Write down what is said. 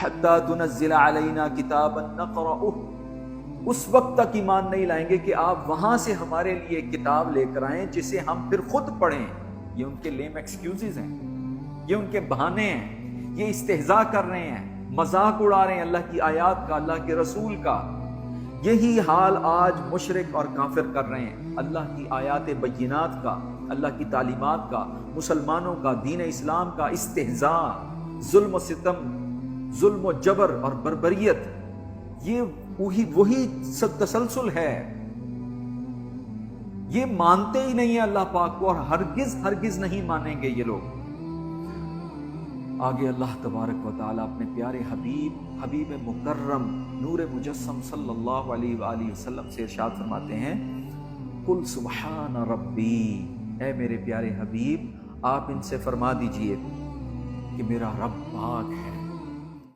حتی تنزل علینا کتابا نقرأہ، اس وقت تک ایمان نہیں لائیں گے کہ آپ وہاں سے ہمارے لیے کتاب لے کر آئیں جسے ہم پھر خود پڑھیں۔ یہ ان کے لیم ایکسکیوزز ہیں، یہ ان کے بہانے ہیں، یہ استہزاء کر رہے ہیں، مذاق اڑا رہے ہیں اللہ کی آیات کا، اللہ کے رسول کا۔ یہی حال آج مشرک اور کافر کر رہے ہیں، اللہ کی آیات بینات کا، اللہ کی تعلیمات کا، مسلمانوں کا، دین اسلام کا استہزاء، ظلم و ستم، ظلم و جبر اور بربریت، یہ وہی تسلسل ہے۔ یہ مانتے ہی نہیں ہیں اللہ پاک کو، اور ہرگز نہیں مانیں گے یہ لوگ۔ آگے اللہ تبارک و تعالیٰ اپنے پیارے حبیب مکرم نور مجسم صلی اللہ علیہ وآلہ وسلم سے ارشاد فرماتے ہیں، قل سبحان ربی، اے میرے پیارے حبیب آپ ان سے فرما دیجئے کہ میرا رب پاک ہے،